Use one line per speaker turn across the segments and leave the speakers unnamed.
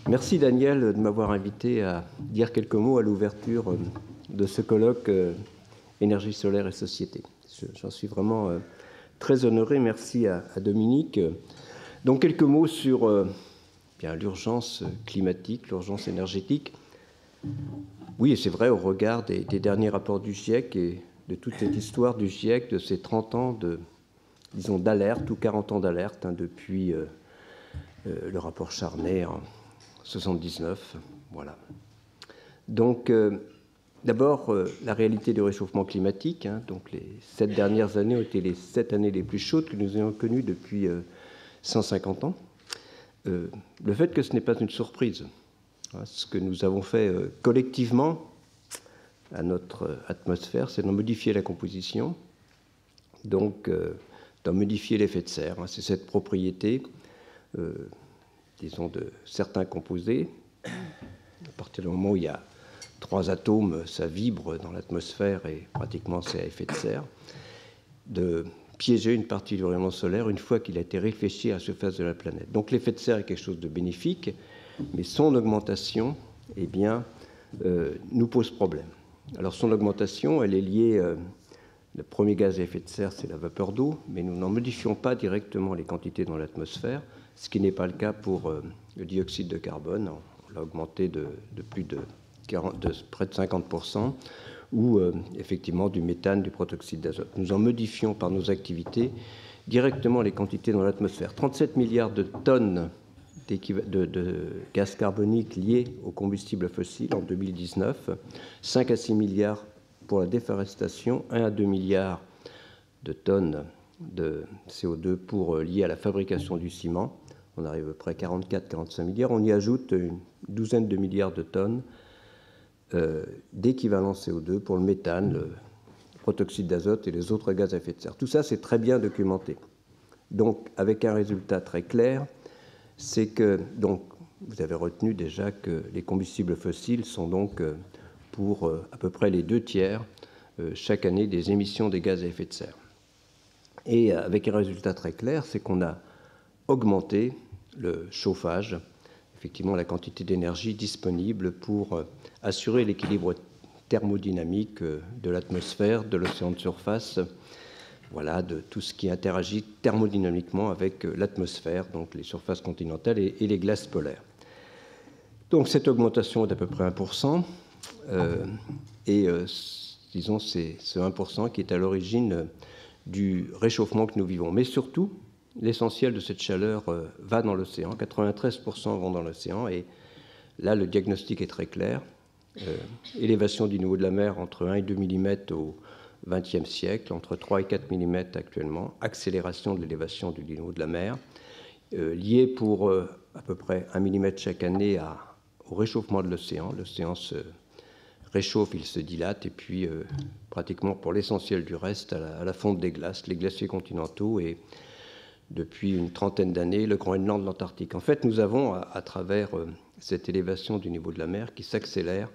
Merci Daniel de m'avoir invité à dire quelques mots à l'ouverture de ce colloque Énergie solaire et société. J'en suis vraiment très honoré. Merci à Dominique. Donc quelques mots sur l'urgence climatique, l'urgence énergétique. Oui, c'est vrai, au regard des derniers rapports du GIEC et de toute cette histoire du GIEC, de ces 30 ans d'alerte, ou 40 ans d'alerte, depuis le rapport Charnay en 79, voilà. Donc, d'abord, la réalité du réchauffement climatique. Donc, les 7 dernières années ont été les 7 années les plus chaudes que nous ayons connues depuis 150 ans. Le fait que ce n'est pas une surprise, ce que nous avons fait collectivement à notre atmosphère, c'est d'en modifier la composition, donc d'en modifier l'effet de serre. C'est cette propriété disons, de certains composés. À partir du moment où il y a 3 atomes, ça vibre dans l'atmosphère et pratiquement c'est à effet de serre, de piéger une partie du rayonnement solaire une fois qu'il a été réfléchi à la surface de la planète. Donc l'effet de serre est quelque chose de bénéfique, mais son augmentation, eh bien, nous pose problème. Alors son augmentation, elle est liée... le premier gaz à effet de serre, c'est la vapeur d'eau, mais nous n'en modifions pas directement les quantités dans l'atmosphère, ce qui n'est pas le cas pour le dioxyde de carbone. On l'a augmenté de près de 50%, ou effectivement du méthane, du protoxyde d'azote. Nous en modifions par nos activités directement les quantités dans l'atmosphère. 37 milliards de tonnes de gaz carbonique liés aux combustibles fossiles en 2019, 5 à 6 milliards pour la déforestation, 1 à 2 milliards de tonnes de CO2 liées à la fabrication du ciment. On arrive à peu près 44-45 milliards. On y ajoute une douzaine de milliards de tonnes d'équivalent CO2 pour le méthane, le protoxyde d'azote et les autres gaz à effet de serre. Tout ça, c'est très bien documenté. Donc, avec un résultat très clair, c'est que, donc, vous avez retenu déjà que les combustibles fossiles sont donc pour à peu près les 2/3 chaque année des émissions des gaz à effet de serre. Et avec un résultat très clair, c'est qu'on a augmenté le chauffage, effectivement la quantité d'énergie disponible pour assurer l'équilibre thermodynamique de l'atmosphère, de l'océan de surface, voilà, de tout ce qui interagit thermodynamiquement avec l'atmosphère, donc les surfaces continentales et les glaces polaires. Donc cette augmentation est d'à peu près 1%. Disons, c'est ce 1% qui est à l'origine du réchauffement que nous vivons. Mais surtout, l'essentiel de cette chaleur va dans l'océan, 93% vont dans l'océan, et là, le diagnostic est très clair. Élévation du niveau de la mer entre 1 et 2 mm au XXe siècle, entre 3 et 4 mm actuellement, accélération de l'élévation du niveau de la mer, liée pour à peu près 1 mm chaque année au réchauffement de l'océan. L'océan se réchauffe, il se dilate, et puis pratiquement pour l'essentiel du reste, à la fonte des glaces, les glaciers continentaux, et depuis une trentaine d'années, le Groenland, l'Antarctique. En fait, nous avons, à travers cette élévation du niveau de la mer qui s'accélère,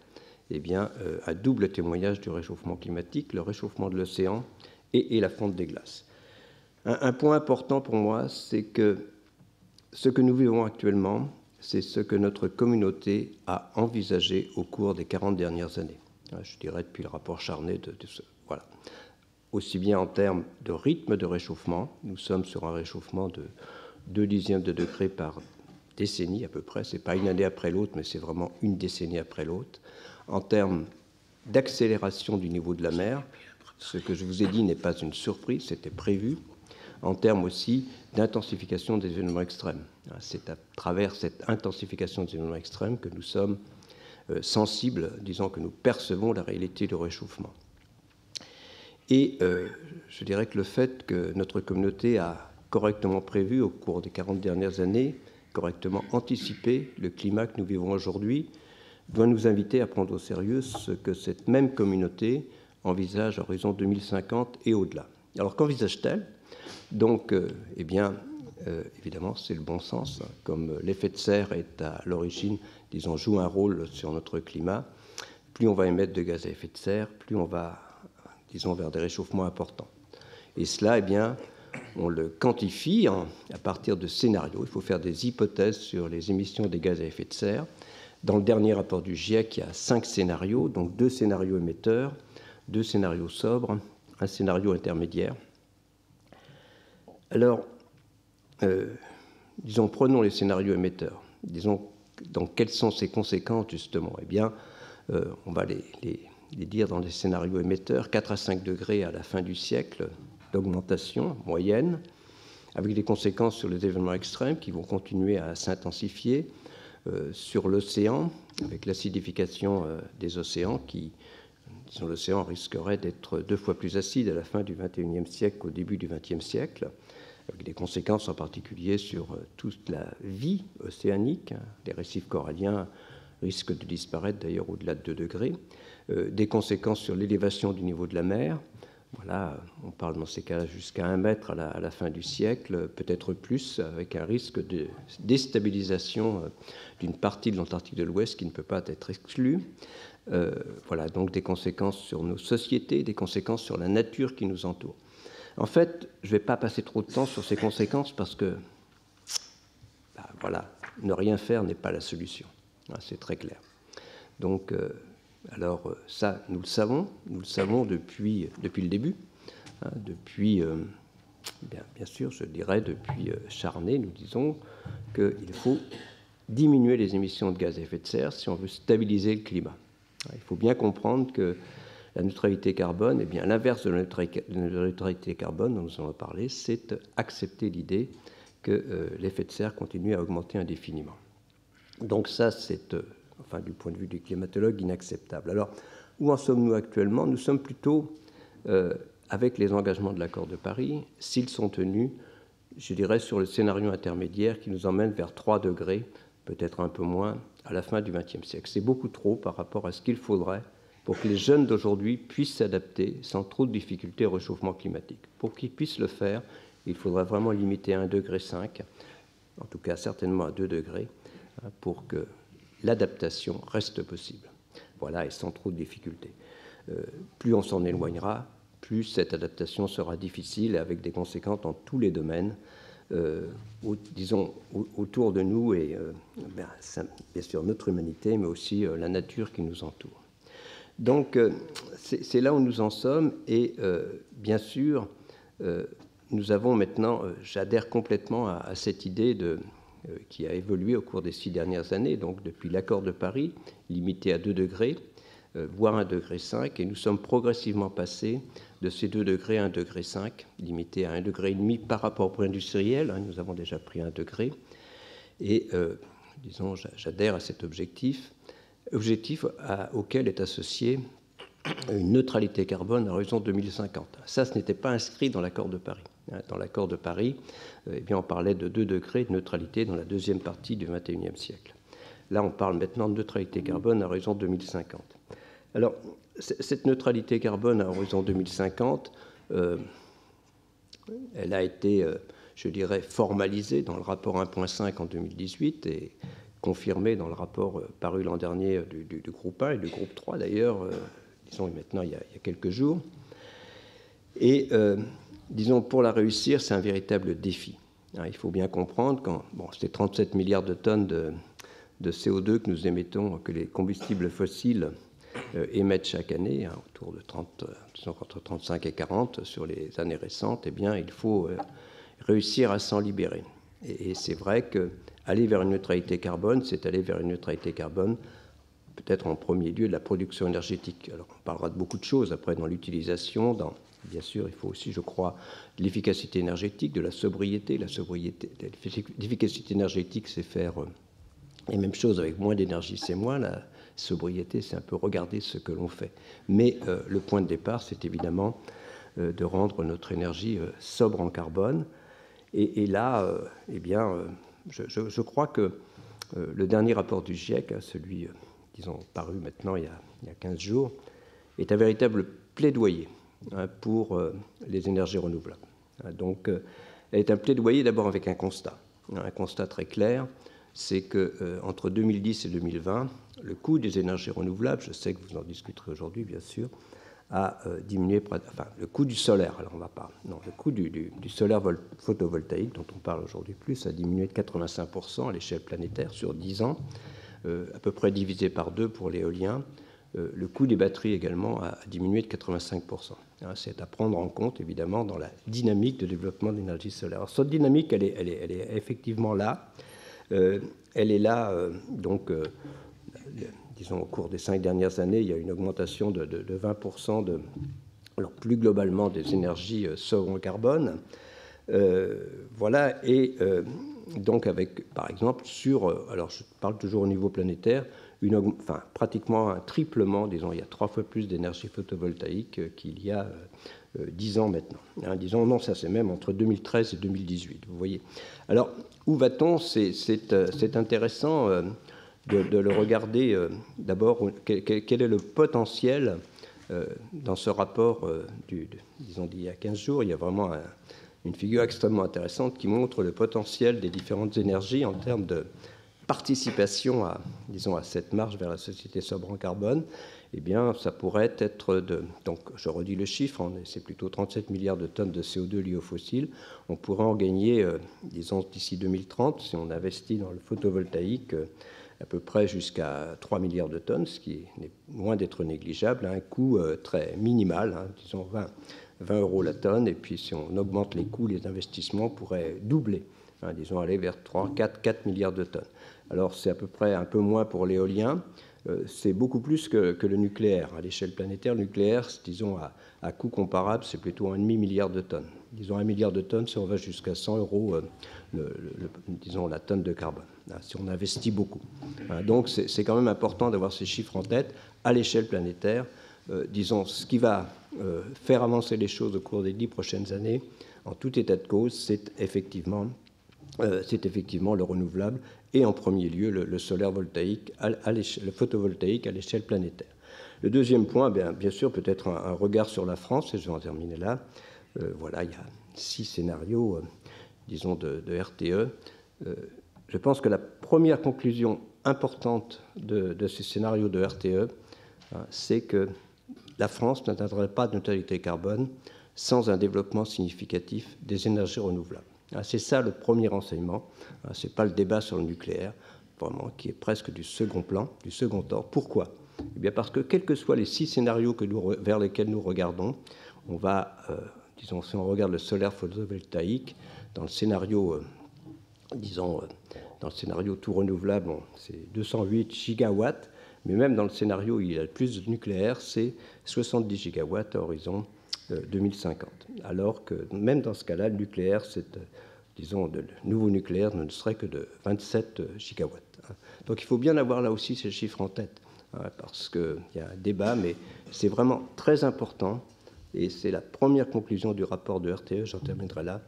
eh bien, un double témoignage du réchauffement climatique, le réchauffement de l'océan et la fonte des glaces. Un point important pour moi, c'est que ce que nous vivons actuellement, c'est ce que notre communauté a envisagé au cours des 40 dernières années. Je dirais depuis le rapport Charnay voilà. Aussi bien en termes de rythme de réchauffement, nous sommes sur un réchauffement de 0,2 degré par décennie à peu près. Ce n'est pas une année après l'autre, mais c'est vraiment une décennie après l'autre. En termes d'accélération du niveau de la mer, ce que je vous ai dit n'est pas une surprise, c'était prévu. En termes aussi d'intensification des événements extrêmes. C'est à travers cette intensification des événements extrêmes que nous sommes sensibles, disons que nous percevons la réalité du réchauffement. Et je dirais que le fait que notre communauté a correctement prévu au cours des 40 dernières années, correctement anticipé le climat que nous vivons aujourd'hui, doit nous inviter à prendre au sérieux ce que cette même communauté envisage à horizon 2050 et au-delà. Alors qu'envisage-t-elle ? Donc, eh bien, évidemment, c'est le bon sens. Comme l'effet de serre est à l'origine, disons, joue un rôle sur notre climat, plus on va émettre de gaz à effet de serre, plus on va, disons, vers des réchauffements importants. Et cela, eh bien, on le quantifie à partir de scénarios. Il faut faire des hypothèses sur les émissions des gaz à effet de serre. Dans le dernier rapport du GIEC, il y a 5 scénarios, donc 2 scénarios émetteurs, 2 scénarios sobres, un scénario intermédiaire. Alors, disons, prenons les scénarios émetteurs. Disons, donc, quelles sont ces conséquences, justement? Eh bien, on va les dire dans les scénarios émetteurs, 4 à 5 degrés à la fin du siècle d'augmentation moyenne, avec des conséquences sur les événements extrêmes qui vont continuer à s'intensifier, sur l'océan, avec l'acidification des océans qui, disons, l'océan risquerait d'être 2 fois plus acide à la fin du XXIe siècle qu'au début du XXe siècle, avec des conséquences en particulier sur toute la vie océanique. Les récifs coralliens risquent de disparaître d'ailleurs au-delà de 2 degrés, des conséquences sur l'élévation du niveau de la mer. Voilà, on parle dans ces cas-là jusqu'à 1 mètre à la fin du siècle, peut-être plus, avec un risque de déstabilisation d'une partie de l'Antarctique de l'Ouest qui ne peut pas être exclue. Voilà, donc des conséquences sur nos sociétés, des conséquences sur la nature qui nous entoure. En fait, je ne vais pas passer trop de temps sur ces conséquences parce que, voilà, ne rien faire n'est pas la solution. C'est très clair. Donc, alors ça, nous le savons depuis le début, depuis, bien sûr, je dirais depuis Charnay, nous disons qu'il faut diminuer les émissions de gaz à effet de serre si on veut stabiliser le climat. Il faut bien comprendre que la neutralité carbone, eh bien, l'inverse de la neutralité carbone dont nous allons parler, c'est accepter l'idée que l'effet de serre continue à augmenter indéfiniment. Donc ça, c'est, enfin, du point de vue du climatologue, inacceptable. Alors, où en sommes-nous actuellement? Nous sommes plutôt avec les engagements de l'accord de Paris, s'ils sont tenus, je dirais, sur le scénario intermédiaire qui nous emmène vers 3 degrés, peut-être un peu moins, à la fin du XXe siècle. C'est beaucoup trop par rapport à ce qu'il faudrait pour que les jeunes d'aujourd'hui puissent s'adapter sans trop de difficultés au réchauffement climatique. Pour qu'ils puissent le faire, il faudra vraiment limiter à 1,5 degré, en tout cas certainement à 2 degrés, pour que l'adaptation reste possible. Voilà, et sans trop de difficultés. Plus on s'en éloignera, plus cette adaptation sera difficile, avec des conséquences dans tous les domaines, disons, autour de nous, et bien sûr notre humanité, mais aussi la nature qui nous entoure. Donc, c'est là où nous en sommes, et bien sûr, nous avons maintenant, j'adhère complètement à cette idée qui a évolué au cours des 6 dernières années, donc depuis l'accord de Paris, limité à 2 degrés, voire 1,5 degré, et nous sommes progressivement passés de ces 2 degrés à 1,5 degré, limité à 1,5 degré par rapport au point industriel, nous avons déjà pris 1 degré, et disons, j'adhère à cet objectif auquel est associée une neutralité carbone à horizon 2050. Ça, ce n'était pas inscrit dans l'accord de Paris. Dans l'accord de Paris, eh bien, on parlait de 2 degrés de neutralité dans la deuxième partie du XXIe siècle. Là, on parle maintenant de neutralité carbone à horizon 2050. Alors, cette neutralité carbone à horizon 2050, elle a été, je dirais, formalisée dans le rapport 1.5 en 2018 et confirmée dans le rapport paru l'an dernier du groupe 1 et du groupe 3 d'ailleurs, disons maintenant il y a quelques jours. Et disons, pour la réussir, c'est un véritable défi. Il faut bien comprendre que c'est 37 milliards de tonnes de CO2 que nous émettons, que les combustibles fossiles émettent chaque année, autour de 30, disons entre 35 et 40 sur les années récentes. Eh bien, il faut réussir à s'en libérer. Et c'est vrai qu'aller vers une neutralité carbone, c'est aller vers une neutralité carbone peut-être en premier lieu de la production énergétique. Alors, on parlera de beaucoup de choses après dans l'utilisation, bien sûr, il faut aussi, je crois, de l'efficacité énergétique, de la sobriété. L'efficacité énergétique, c'est faire les mêmes choses avec moins d'énergie, c'est moins. La sobriété, c'est un peu regarder ce que l'on fait. Mais le point de départ, c'est évidemment de rendre notre énergie sobre en carbone. Et là, eh bien, je crois que le dernier rapport du GIEC, celui, disons, paru maintenant il y a 15 jours, est un véritable plaidoyer pour les énergies renouvelables. Donc, elle est un plaidoyer d'abord avec un constat très clair, c'est qu'entre 2010 et 2020, le coût des énergies renouvelables, je sais que vous en discuterez aujourd'hui, bien sûr, a diminué, enfin le coût du solaire, alors on va pas, non, le coût du solaire photovoltaïque dont on parle aujourd'hui plus a diminué de 85% à l'échelle planétaire sur 10 ans, à peu près divisé par 2 pour l'éolien. Le coût des batteries également a diminué de 85%. C'est à prendre en compte évidemment dans la dynamique de développement de l'énergie solaire. Alors, cette dynamique, elle est effectivement là. Elle est là, disons, au cours des 5 dernières années, il y a une augmentation de 20% alors plus globalement des énergies sobres en carbone. Voilà, et donc avec, par exemple, alors je parle toujours au niveau planétaire, pratiquement un triplement, disons, il y a 3 fois plus d'énergie photovoltaïque qu'il y a 10 ans maintenant. Disons, non, ça c'est même entre 2013 et 2018, vous voyez. Alors, où va-t-on? C'est intéressant de le regarder d'abord, quel est le potentiel dans ce rapport disons, d'il y a 15 jours. Il y a vraiment une figure extrêmement intéressante qui montre le potentiel des différentes énergies en termes de participation à cette marche vers la société sobre en carbone. Eh bien, ça pourrait être donc je redis le chiffre, c'est plutôt 37 milliards de tonnes de CO2 liées aux fossiles. On pourrait en gagner, disons, d'ici 2030, si on investit dans le photovoltaïque, à peu près jusqu'à 3 milliards de tonnes, ce qui est loin d'être négligeable, à un coût très minimal, disons 20 euros la tonne, et puis si on augmente les coûts, les investissements pourraient doubler, disons aller vers 4 milliards de tonnes. Alors c'est à peu près un peu moins pour l'éolien, c'est beaucoup plus que le nucléaire. À l'échelle planétaire, le nucléaire, disons à coût comparable, c'est plutôt 1,5 milliard de tonnes. Disons 1 milliard de tonnes si on va jusqu'à 100 euros, disons la tonne de carbone, si on investit beaucoup. Donc c'est quand même important d'avoir ces chiffres en tête à l'échelle planétaire. Disons, ce qui va faire avancer les choses au cours des 10 prochaines années, en tout état de cause, c'est effectivement le renouvelable et en premier lieu le solaire voltaïque, le photovoltaïque à l'échelle planétaire. Le deuxième point, bien sûr, peut-être un regard sur la France, et je vais en terminer là. Voilà, il y a 6 scénarios, disons, de RTE. Je pense que la première conclusion importante de ces scénarios de RTE, c'est que la France n'atteindrait pas de neutralité carbone sans un développement significatif des énergies renouvelables. C'est ça le premier enseignement. Ce n'est pas le débat sur le nucléaire, vraiment, qui est presque du second plan, du second ordre. Pourquoi? Eh bien parce que quels que soient les 6 scénarios vers lesquels nous regardons, on va, disons, si on regarde le solaire photovoltaïque, dans le scénario, dans le scénario tout renouvelable, c'est 208 gigawatts, mais même dans le scénario où il y a le plus de nucléaire, c'est 70 gigawatts à horizon 2050. Alors que même dans ce cas-là, le nucléaire, disons, le nouveau nucléaire ne serait que de 27 gigawatts. Donc il faut bien avoir là aussi ces chiffres en tête, parce qu'il y a un débat, mais c'est vraiment très important, et c'est la première conclusion du rapport de RTE, j'en terminerai là.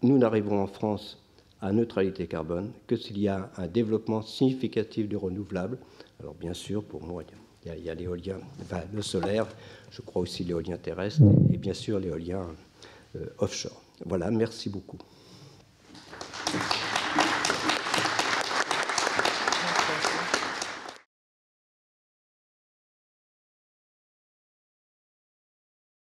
Nous n'arriverons en France à neutralité carbone que s'il y a un développement significatif du renouvelable. Alors bien sûr, pour moi, il y a l'éolien, enfin le solaire, je crois aussi l'éolien terrestre, et bien sûr l'éolien offshore. Voilà, merci beaucoup.